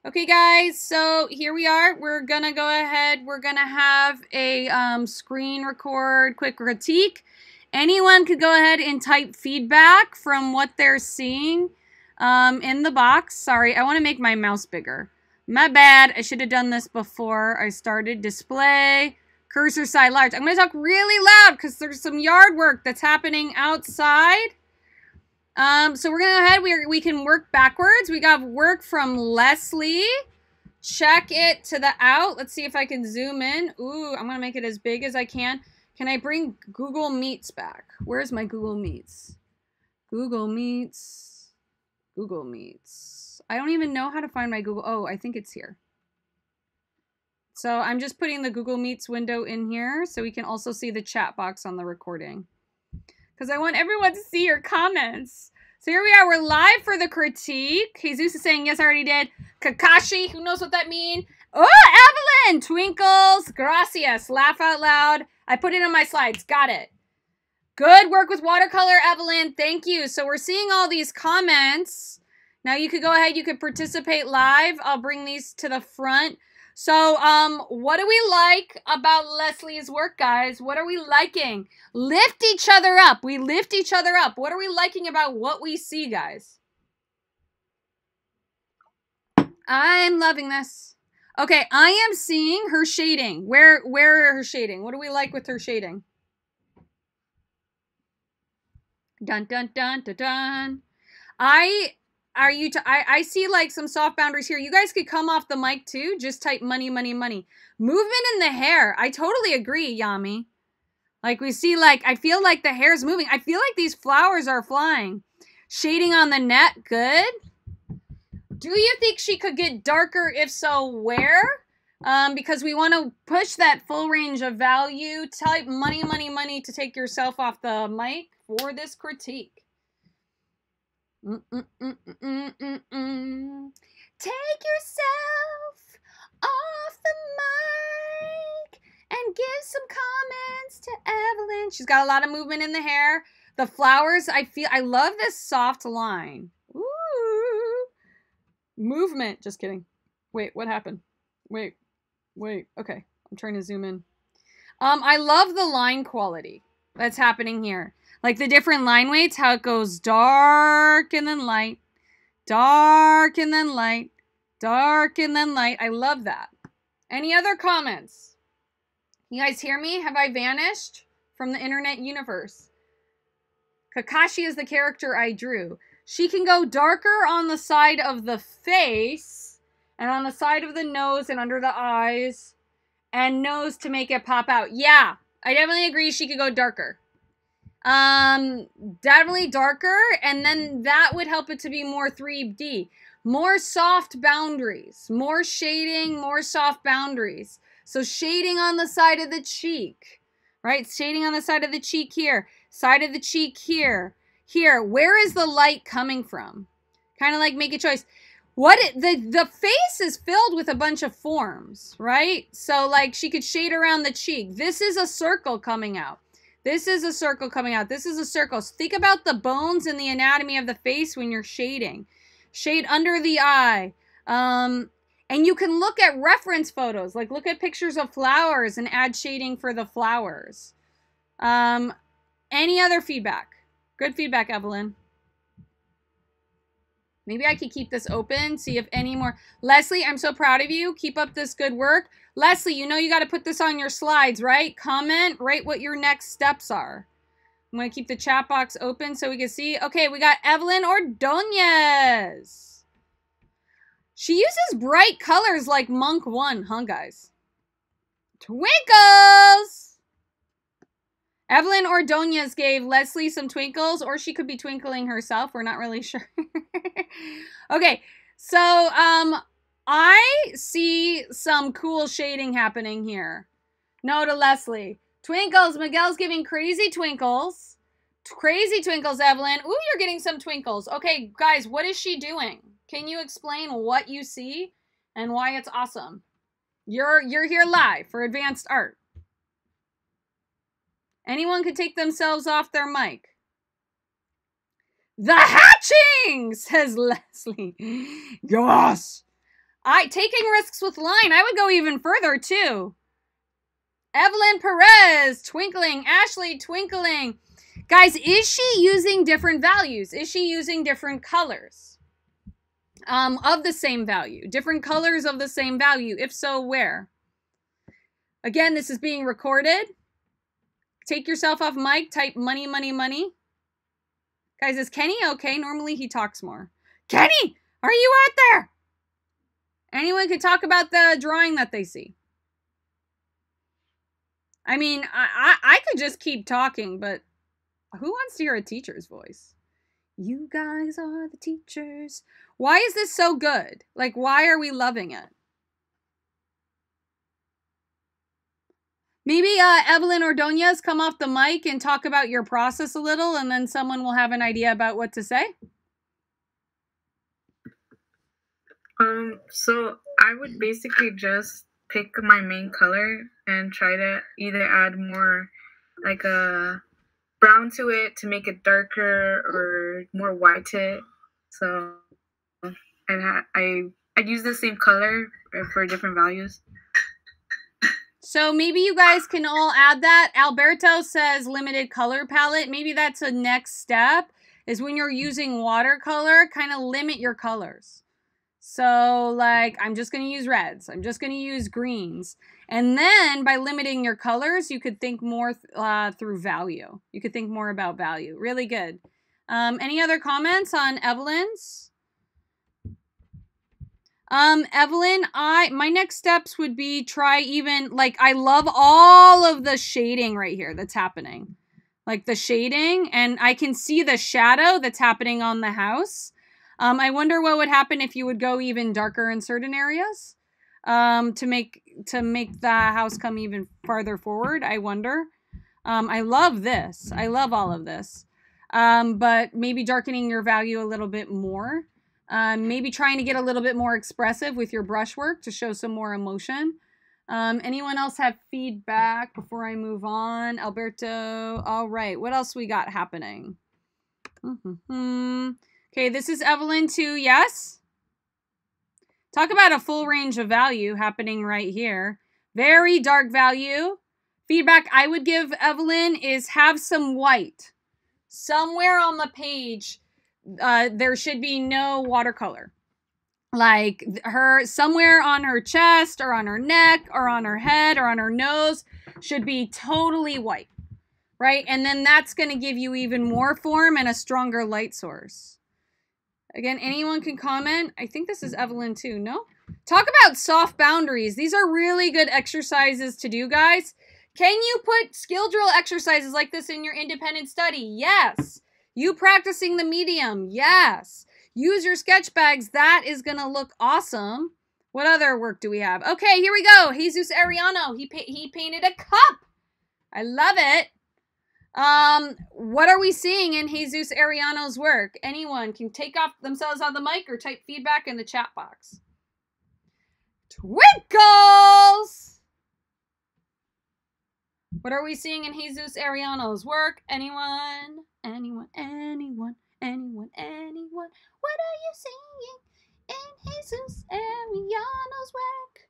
Okay, guys, so here we are. We're gonna go ahead. We're gonna have a screen record quick critique. Anyone could go ahead and type feedback from what they're seeing in the box. Sorry, I want to make my mouse bigger. My bad. I should have done this before I started. Display, cursor size large. I'm gonna talk really loud because there's some yard work that's happening outside. So we're gonna go ahead. We can work backwards. We got work from Leslie. Check it to the out. Let's see if I can zoom in. Ooh, I'm gonna make it as big as I can. Can I bring Google Meets back? Where's my Google Meets? Google Meets. Google Meets. I don't even know how to find my Google. Oh, I think it's here. So I'm just putting the Google Meets window in here so we can also see the chat box on the recording. Because I want everyone to see your comments. So here we are. We're live for the critique. Jesus is saying, yes, I already did. Kakashi, who knows what that means? Oh, Evelyn! Twinkles. Gracias. Laugh out loud. I put it in my slides. Got it. Good work with watercolor, Evelyn. Thank you. So we're seeing all these comments. Now you could go ahead. You could participate live. I'll bring these to the front. So, what do we like about Leslie's work, guys? What are we liking? Lift each other up. We lift each other up. What are we liking about what we see, guys? I'm loving this. Okay, I am seeing her shading. Where are her shading? What do we like with her shading? Dun, dun, dun, dun, dun. I see like some soft boundaries here. You guys could come off the mic too. Just type money, money, money. Movement in the hair. I totally agree, Yami. Like we see like, I feel like the hair's moving. I feel like these flowers are flying. Shading on the net. Good. Do you think she could get darker? If so, where? Because we want to push that full range of value. Type money, money, money to take yourself off the mic for this critique. Take yourself off the mic and give some comments to Evelyn. She's got a lot of movement in the hair. The flowers, I love this soft line. Ooh. Movement. Just kidding. Wait, what happened? Wait. Okay, I'm trying to zoom in. I love the line quality that's happening here. Like the different line weights, how it goes dark and then light, dark and then light, dark and then light. I love that. Any other comments? You guys hear me? Have I vanished from the internet universe? Kakashi is the character I drew. She can go darker on the side of the face and on the side of the nose and under the eyes and nose to make it pop out. Yeah, I definitely agree she could go darker. Definitely darker, and then that would help it to be more 3D. More soft boundaries. More shading, more soft boundaries. So shading on the side of the cheek, right? Shading on the side of the cheek here. Side of the cheek here. Here. Where is the light coming from? Kind of like make a choice. The face is filled with a bunch of forms, right? So like she could shade around the cheek. This is a circle coming out. This is a circle coming out. This is a circle. So think about the bones and the anatomy of the face when you're shading. Shade under the eye. And you can look at reference photos. Like look at pictures of flowers and add shading for the flowers. Any other feedback? Good feedback, Evelyn. Maybe I could keep this open, see if any more. Leslie, I'm so proud of you. Keep up this good work. Leslie, you know you got to put this on your slides, right? Comment, write what your next steps are. I'm going to keep the chat box open so we can see. Okay, we got Evelyn Ordonez. She uses bright colors like Monk 1, huh, guys? Twinkles! Evelyn Ordonez gave Leslie some twinkles, or she could be twinkling herself. We're not really sure. Okay, so I see some cool shading happening here. No to Leslie. Twinkles. Miguel's giving crazy twinkles. Crazy twinkles, Evelyn. Ooh, you're getting some twinkles. Okay, guys, what is she doing? Can you explain what you see and why it's awesome? You're here live for advanced art. Anyone could take themselves off their mic. The hatching, says Leslie. Yes. Taking risks with line. I would go even further too. Evelyn Perez, twinkling. Ashley, twinkling. Guys, is she using different values? Is she using different colors of the same value? Different colors of the same value? If so, where? Again, this is being recorded. Take yourself off mic. Type money, money, money. Guys, is Kenny okay? Normally he talks more. Kenny, are you out there? Anyone could talk about the drawing that they see. I mean, I could just keep talking, but who wants to hear a teacher's voice? You guys are the teachers. Why is this so good? Like, why are we loving it? Maybe Evelyn Ordonez, come off the mic and talk about your process a little, and then someone will have an idea about what to say. So I would basically just pick my main color and try to either add more like a brown to it to make it darker or more white to it. So I'd use the same color for different values. So maybe you guys can all add that. Alberto says limited color palette. Maybe that's a next step, is when you're using watercolor, kind of limit your colors. So like, I'm just going to use reds. I'm just going to use greens. And then by limiting your colors, you could think more through value. You could think more about value. Really good. Any other comments on Evelyn's? Evelyn, my next steps would be try even, like, I love all of the shading right here that's happening. Like the shading, and I can see the shadow that's happening on the house. I wonder what would happen if you would go even darker in certain areas to make the house come even farther forward. I wonder. I love this. I love all of this. But maybe darkening your value a little bit more. Maybe trying to get a little bit more expressive with your brushwork to show some more emotion. Anyone else have feedback before I move on? Alberto. All right. What else we got happening? Okay, this is Evelyn too. Yes? Talk about a full range of value happening right here. Very dark value. Feedback I would give Evelyn is have some white. Somewhere on the page, there should be no watercolor. Like somewhere on her chest or on her neck or on her head or on her nose should be totally white. Right? And then that's going to give you even more form and a stronger light source. Again, anyone can comment. I think this is Evelyn too, no? Talk about soft boundaries. These are really good exercises to do, guys. Can you put skill drill exercises like this in your independent study? Yes. You practicing the medium? Yes. Use your sketch bags. That is going to look awesome. What other work do we have? Okay, here we go. Jesus Ariano. He painted a cup. I love it. What are we seeing in Jesus Ariano's work? Anyone can take off themselves on the mic or type feedback in the chat box. Twinkles! What are we seeing in Jesus Ariano's work? Anyone? Anyone? Anyone? Anyone? Anyone? What are you seeing in Jesus Ariano's work?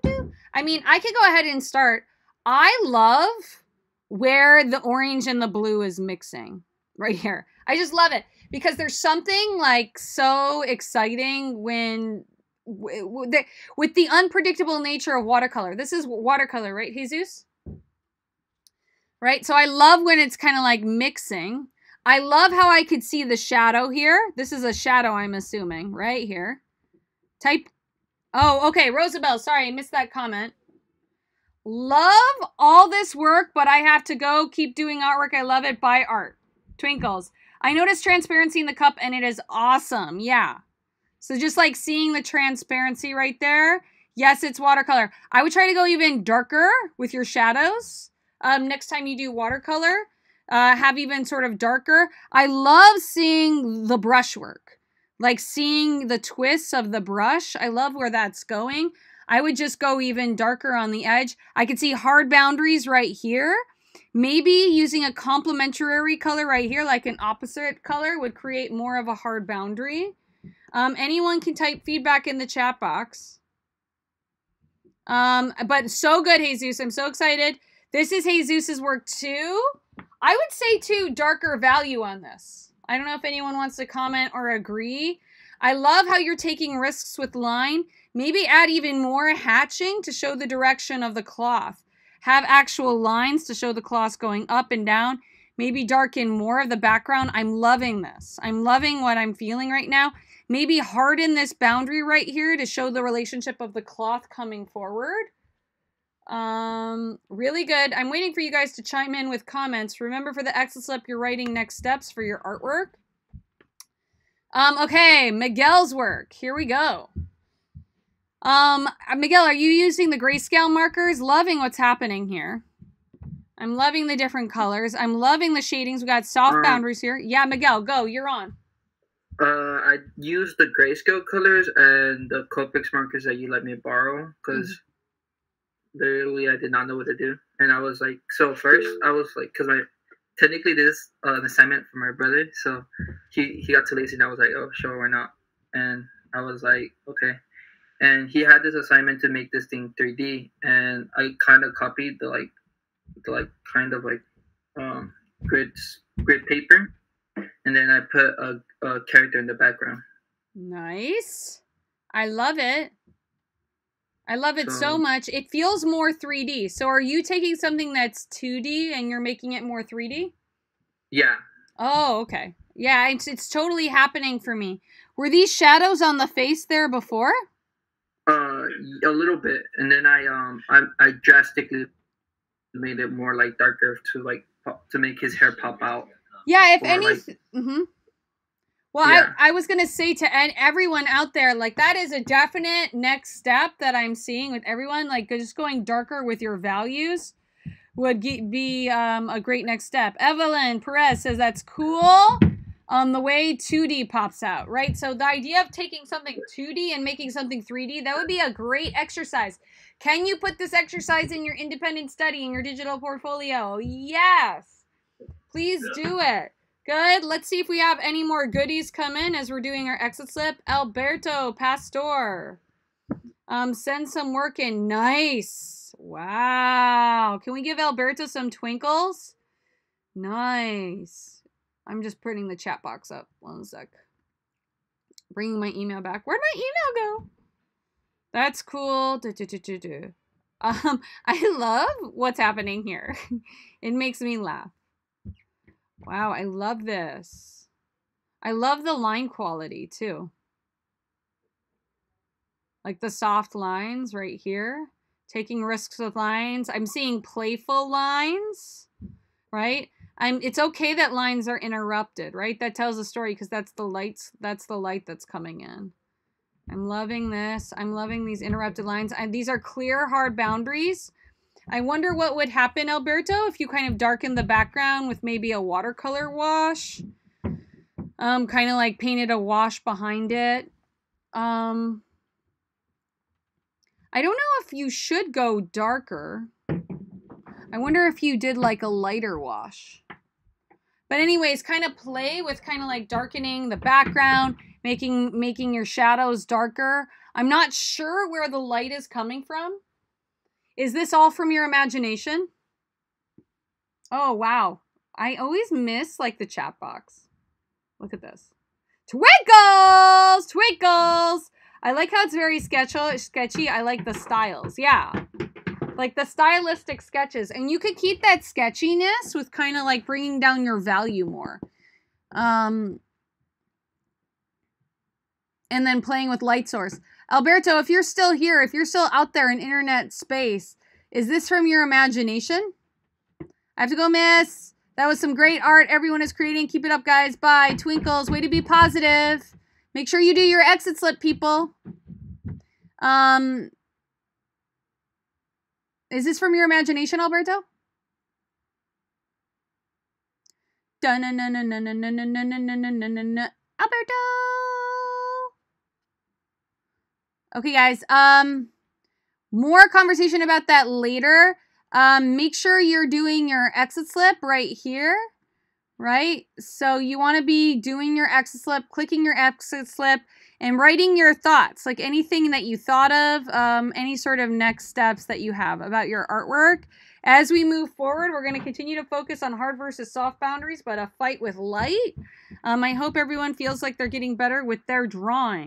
Do. I mean, I could go ahead and start. I love where the orange and the blue is mixing right here. I just love it because there's something like so exciting when with the unpredictable nature of watercolor. This is watercolor, right, Jesus? Right? So I love when it's kind of like mixing. I love how I could see the shadow here. This is a shadow, I'm assuming, right here. Type. Oh, okay. Rosabelle, sorry, I missed that comment. Love all this work, but I have to go keep doing artwork. I love it. Buy art. Twinkles. I noticed transparency in the cup and it is awesome. Yeah. So just like seeing the transparency right there. Yes, it's watercolor. I would try to go even darker with your shadows. Next time you do watercolor, have even sort of darker. I love seeing the brushwork, like seeing the twists of the brush. I love where that's going. I would just go even darker on the edge. I could see hard boundaries right here. Maybe using a complementary color right here, like an opposite color, would create more of a hard boundary. Anyone can type feedback in the chat box. But so good, Jesus. I'm so excited. This is Jesus's work too. I would say too, darker value on this. I don't know if anyone wants to comment or agree. I love how you're taking risks with line. Maybe add even more hatching to show the direction of the cloth. Have actual lines to show the cloth going up and down. Maybe darken more of the background. I'm loving this. I'm loving what I'm feeling right now. Maybe harden this boundary right here to show the relationship of the cloth coming forward. Really good. I'm waiting for you guys to chime in with comments. Remember, for the exit slip, you're writing next steps for your artwork. Okay, Miguel's work. Here we go. Miguel, are you using the grayscale markers? Loving what's happening here. I'm loving the different colors. I'm loving the shadings. We got soft boundaries here. Yeah, Miguel, go. You're on. I used the grayscale colors and the Copics markers that you let me borrow because literally I did not know what to do. And I was like, so first I was like, because technically this is an assignment for my brother, so he got too lazy and I was like, oh, sure, why not? And I was like, okay. And he had this assignment to make this thing 3D, and I kind of copied the grid paper, and then I put a character in the background. Nice. I love it. I love it so much. It feels more 3D. So are you taking something that's 2D and you're making it more 3D? Yeah. Oh, okay. Yeah, it's totally happening for me. Were these shadows on the face there before? A little bit, and then I drastically made it more like darker to make his hair pop out. Yeah, if anything. Well, yeah. I was gonna say to everyone out there, like that is a definite next step that I'm seeing with everyone. Like just going darker with your values would be a great next step. Evelyn Perez says that's cool. The way 2D pops out, right? So the idea of taking something 2D and making something 3D, that would be a great exercise. Can you put this exercise in your independent study, in your digital portfolio? Yes. Please do it. Good. Let's see if we have any more goodies come in as we're doing our exit slip. Alberto Pastor. Send some work in. Nice. Wow. Can we give Alberto some twinkles? Nice. I'm just putting the chat box up. 1 sec. Bringing my email back. Where'd my email go? That's cool. I love what's happening here. It makes me laugh. Wow, I love this. I love the line quality too. Like the soft lines right here. Taking risks with lines. I'm seeing playful lines, right? It's okay that lines are interrupted, right? That tells a story because that's the light that's coming in. I'm loving this. I'm loving these interrupted lines. These are clear, hard boundaries. I wonder what would happen, Alberto, if you kind of darken the background with maybe a watercolor wash. Kind of like painted a wash behind it. I don't know if you should go darker. I wonder if you did like a lighter wash. But anyways, kind of play with kind of like darkening the background, making your shadows darker. I'm not sure where the light is coming from. Is this all from your imagination? Oh, wow. I always miss like the chat box. Look at this. Twinkles! Twinkles! I like how it's very sketchy. I like the styles. Yeah. Like the stylistic sketches. And you could keep that sketchiness with kind of like bringing down your value more. And then playing with light source. Alberto, if you're still here, if you're still out there in internet space, is this from your imagination? I have to go, miss. That was some great art everyone is creating. Keep it up, guys. Bye. Twinkles, way to be positive. Make sure you do your exit slip, people. Is this from your imagination, Alberto? Alberto. Okay, guys. More conversation about that later. Make sure you're doing your exit slip right here, right? So you want to be doing your exit slip, clicking your exit slip, and writing your thoughts, like anything that you thought of, any sort of next steps that you have about your artwork. As we move forward, we're going to continue to focus on hard versus soft boundaries, but a fight with light. I hope everyone feels like they're getting better with their drawing.